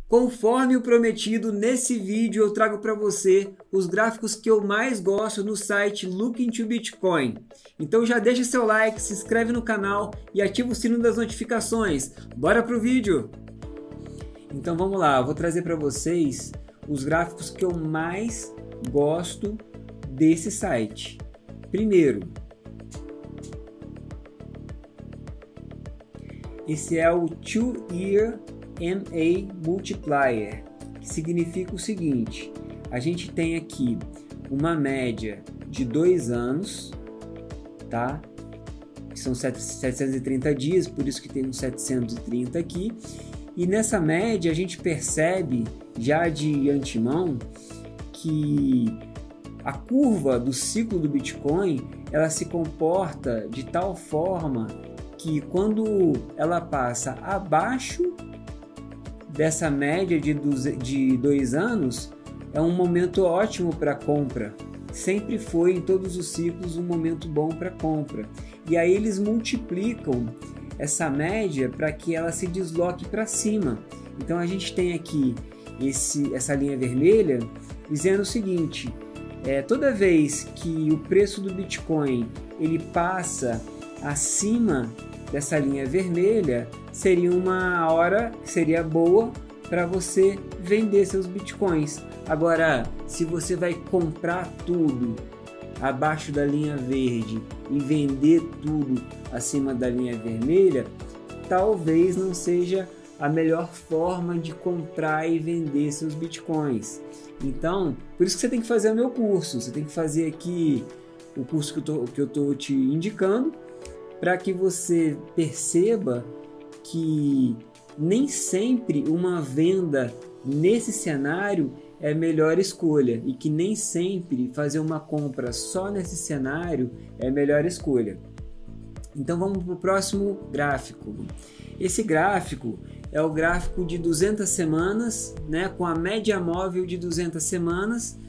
Conforme o prometido, nesse vídeo eu trago para você os gráficos que eu mais gosto no site Looking to Bitcoin. Então já deixa seu like, se inscreve no canal e ativa o sino das notificações. Bora pro vídeo! Então vamos lá, eu vou trazer para vocês os gráficos que eu mais gosto desse site. Primeiro, esse é o 2-Year MA Multiplier, que significa o seguinte: a gente tem aqui uma média de 2 anos, tá? Que são 730 dias, por isso que tem uns 730 aqui. E nessa média a gente percebe já de antemão que a curva do ciclo do Bitcoin ela se comporta de tal forma que quando ela passa abaixo dessa média de 2 anos, é um momento ótimo para compra. Sempre foi em todos os ciclos um momento bom para compra. E aí eles multiplicam essa média para que ela se desloque para cima. Então a gente tem aqui essa linha vermelha dizendo o seguinte: toda vez que o preço do Bitcoin ele passa acima dessa linha vermelha, seria uma hora que seria boa para você vender seus bitcoins. Agora, se você vai comprar tudo abaixo da linha verde e vender tudo acima da linha vermelha, talvez não seja a melhor forma de comprar e vender seus bitcoins. Então, por isso que você tem que fazer o meu curso. Você tem que fazer aqui o curso que eu estou te indicando, para que você perceba que nem sempre uma venda nesse cenário é a melhor escolha e que nem sempre fazer uma compra só nesse cenário é a melhor escolha. Então vamos para o próximo gráfico. Esse gráfico é o gráfico de 200 semanas, né, com a média móvel de 200 semanas.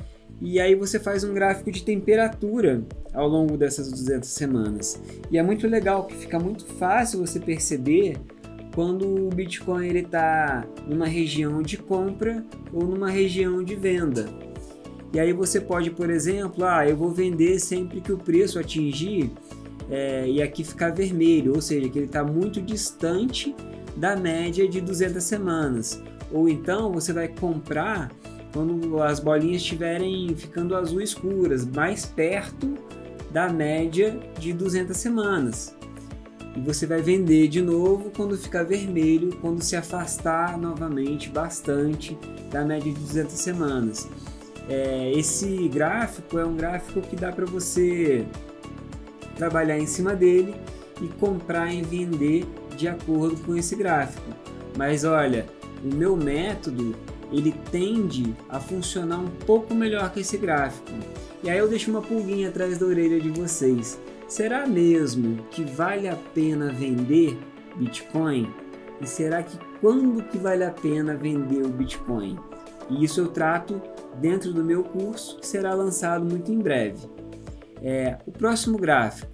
E aí você faz um gráfico de temperatura ao longo dessas 200 semanas. E é muito legal, que fica muito fácil você perceber quando o Bitcoin está numa região de compra ou numa região de venda. E aí você pode, por exemplo, eu vou vender sempre que o preço atingir e aqui ficar vermelho, ou seja, que ele está muito distante da média de 200 semanas. Ou então você vai comprar quando as bolinhas estiverem ficando azul escuras, mais perto da média de 200 semanas. E você vai vender de novo quando ficar vermelho, quando se afastar novamente bastante da média de 200 semanas. Esse gráfico é um gráfico que dá para você trabalhar em cima dele e comprar e vender de acordo com esse gráfico. Mas olha, o meu método ele tende a funcionar um pouco melhor que esse gráfico. E aí eu deixo uma pulguinha atrás da orelha de vocês. Será mesmo que vale a pena vender Bitcoin? E será que quando que vale a pena vender o Bitcoin? E isso eu trato dentro do meu curso, que será lançado muito em breve. O próximo gráfico.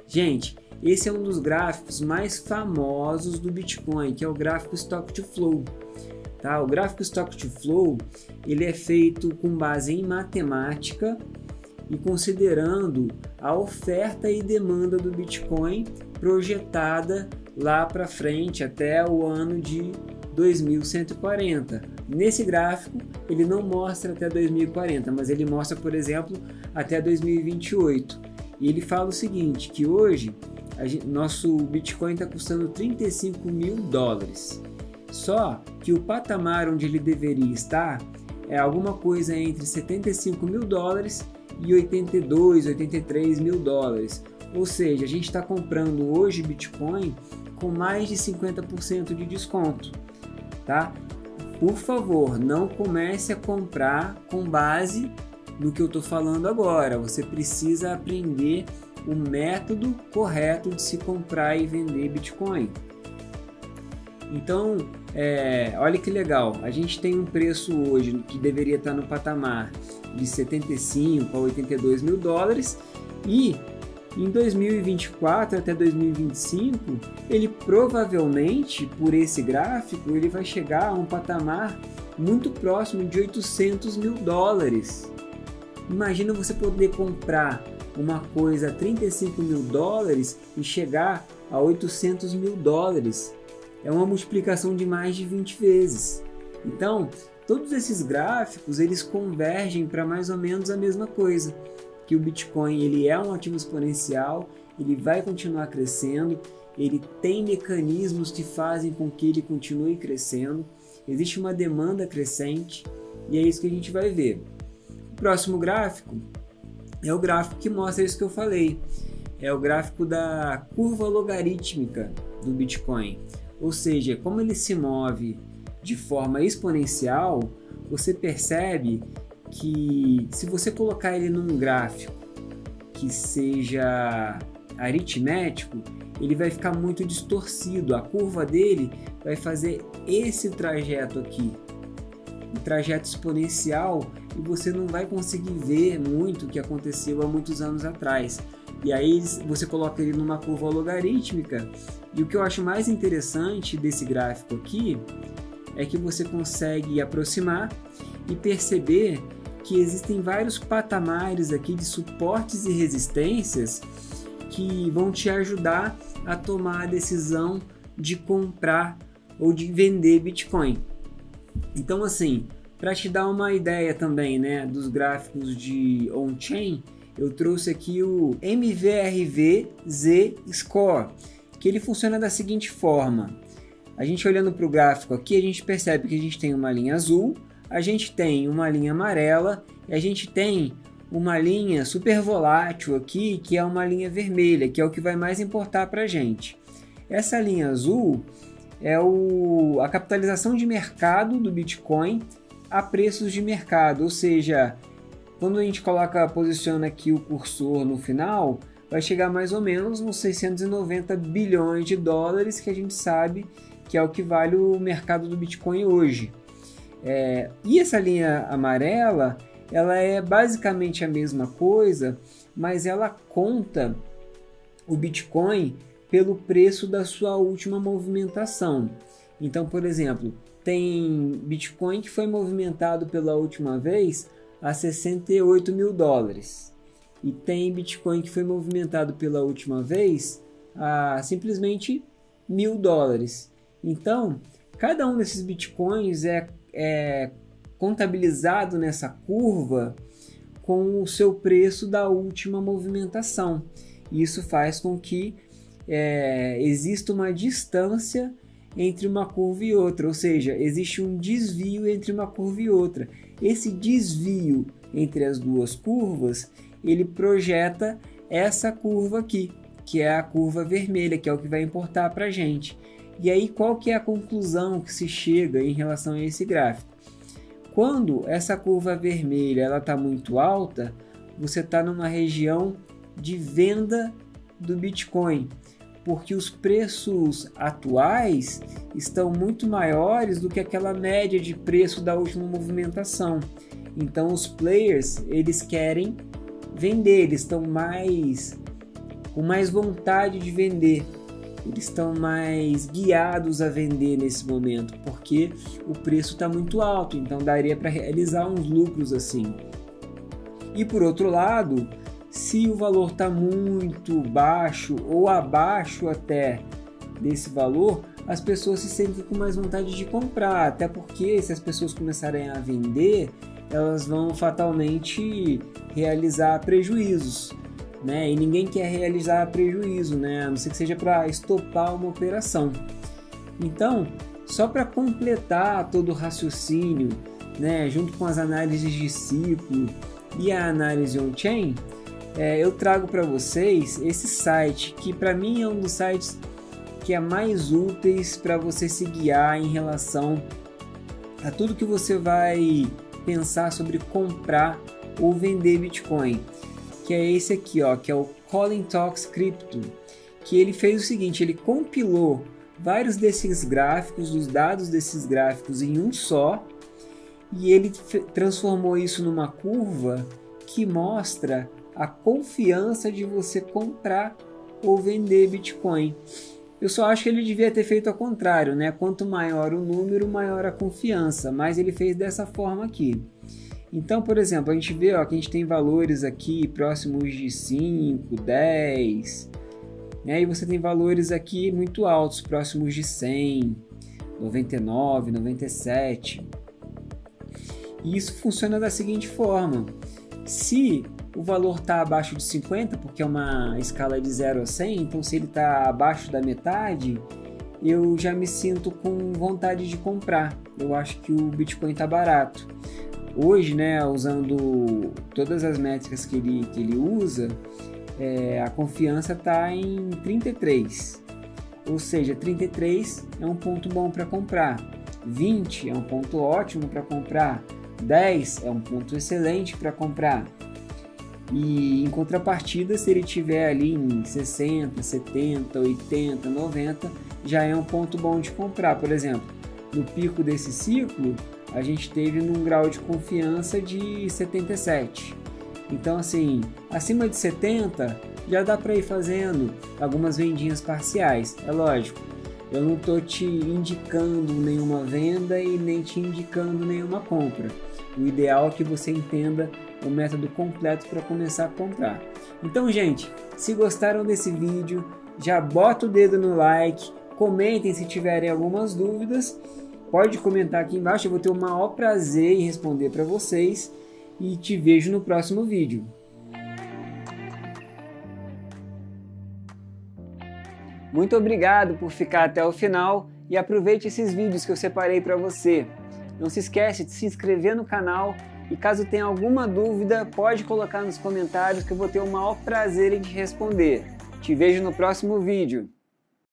Gente, esse é um dos gráficos mais famosos do Bitcoin, que é o gráfico Stock to Flow. Tá? O gráfico Stock to Flow ele é feito com base em matemática e considerando a oferta e demanda do Bitcoin projetada lá para frente até o ano de 2140. Nesse gráfico ele não mostra até 2040, mas ele mostra, por exemplo, até 2028. E ele fala o seguinte, que hoje nosso Bitcoin está custando $35.000. Só que o patamar onde ele deveria estar é alguma coisa entre $75.000 e $83.000. Ou seja, a gente está comprando hoje Bitcoin com mais de 50% de desconto, tá? Por favor, não comece a comprar com base no que eu estou falando agora. Você precisa aprender o método correto de se comprar e vender Bitcoin. Então, olha que legal, a gente tem um preço hoje que deveria estar no patamar de $75 a $82.000 e Em 2024 até 2025, ele provavelmente, por esse gráfico, ele vai chegar a um patamar muito próximo de 800 mil dólares. Imagina você poder comprar uma coisa a 35 mil dólares e chegar a 800 mil dólares. É uma multiplicação de mais de 20 vezes. Então, todos esses gráficos eles convergem para mais ou menos a mesma coisa, que o Bitcoin ele é um ativo exponencial, ele vai continuar crescendo, ele tem mecanismos que fazem com que ele continue crescendo, existe uma demanda crescente e é isso que a gente vai ver. O próximo gráfico é o gráfico que mostra isso que eu falei, é o gráfico da curva logarítmica do Bitcoin, ou seja, como ele se move de forma exponencial, você percebe que se você colocar ele num gráfico que seja aritmético, ele vai ficar muito distorcido. A curva dele vai fazer esse trajeto aqui, um trajeto exponencial, e você não vai conseguir ver muito o que aconteceu há muitos anos atrás. E aí você coloca ele numa curva logarítmica, e o que eu acho mais interessante desse gráfico aqui é que você consegue aproximar e perceber que existem vários patamares aqui de suportes e resistências que vão te ajudar a tomar a decisão de comprar ou de vender Bitcoin. Então, assim, para te dar uma ideia também, né, dos gráficos de on-chain, eu trouxe aqui o MVRV Z-Score, que ele funciona da seguinte forma. A gente olhando para o gráfico aqui, a gente percebe que a gente tem uma linha azul, a gente tem uma linha amarela e a gente tem uma linha super volátil aqui, que é uma linha vermelha, que é o que vai mais importar para a gente. Essa linha azul é a capitalização de mercado do Bitcoin a preços de mercado, ou seja, quando a gente posiciona aqui o cursor no final, vai chegar mais ou menos nos 690 bilhões de dólares, que a gente sabe que é o que vale o mercado do Bitcoin hoje. E essa linha amarela, ela é basicamente a mesma coisa, mas ela conta o Bitcoin pelo preço da sua última movimentação. Então, por exemplo, tem Bitcoin que foi movimentado pela última vez a 68 mil dólares. E tem Bitcoin que foi movimentado pela última vez a simplesmente 1.000 dólares. Então, cada um desses Bitcoins é contabilizado nessa curva com o seu preço da última movimentação. Isso faz com que exista uma distância entre uma curva e outra, ou seja, existe um desvio entre uma curva e outra. Esse desvio entre as duas curvas, ele projeta essa curva aqui, que é a curva vermelha, que é o que vai importar para a gente. E aí, qual que é a conclusão que se chega em relação a esse gráfico? Quando essa curva vermelha está muito alta, você está numa região de venda do Bitcoin, porque os preços atuais estão muito maiores do que aquela média de preço da última movimentação. Então os players, eles querem vender, eles estão com mais vontade de vender, eles estão mais guiados a vender nesse momento, porque o preço está muito alto, então daria para realizar uns lucros assim. E por outro lado, se o valor está muito baixo ou abaixo até desse valor, as pessoas se sentem com mais vontade de comprar, até porque se as pessoas começarem a vender, elas vão fatalmente realizar prejuízos, né? E ninguém quer realizar prejuízo, né? A não ser que seja para estopar uma operação. Então, só para completar todo o raciocínio, né, junto com as análises de ciclo e a análise on-chain, eu trago para vocês esse site, que para mim é um dos sites que é mais úteis para você se guiar em relação a tudo que você vai pensar sobre comprar ou vender Bitcoin, que é esse aqui, ó, que é o Colin Talks Crypto, que ele fez o seguinte, ele compilou vários desses gráficos, os dados desses gráficos em um só, e ele transformou isso numa curva que mostra a confiança de você comprar ou vender Bitcoin. Eu só acho que ele devia ter feito ao contrário, né? Quanto maior o número, maior a confiança, mas ele fez dessa forma aqui. Então, por exemplo, a gente vê ó, que a gente tem valores aqui próximos de 5, 10, né? E você tem valores aqui muito altos, próximos de 100, 99, 97. E isso funciona da seguinte forma: se o valor está abaixo de 50, porque é uma escala de 0 a 100, então se ele está abaixo da metade, eu já me sinto com vontade de comprar. Eu acho que o Bitcoin está barato. Hoje, né, usando todas as métricas que ele usa, a confiança está em 33. Ou seja, 33 é um ponto bom para comprar. 20 é um ponto ótimo para comprar. 10 é um ponto excelente para comprar. E em contrapartida, se ele estiver ali em 60, 70, 80, 90, já é um ponto bom de comprar. Por exemplo, no pico desse ciclo, a gente teve num grau de confiança de 77. Então, assim, acima de 70, já dá para ir fazendo algumas vendinhas parciais. É lógico, eu não estou te indicando nenhuma venda e nem te indicando nenhuma compra. O ideal é que você entenda o método completo para começar a comprar. Então, gente, se gostaram desse vídeo, já bota o dedo no like, comentem se tiverem algumas dúvidas, pode comentar aqui embaixo, eu vou ter o maior prazer em responder para vocês e te vejo no próximo vídeo. Muito obrigado por ficar até o final e aproveite esses vídeos que eu separei para você. Não se esquece de se inscrever no canal e caso tenha alguma dúvida, pode colocar nos comentários que eu vou ter o maior prazer em te responder. Te vejo no próximo vídeo.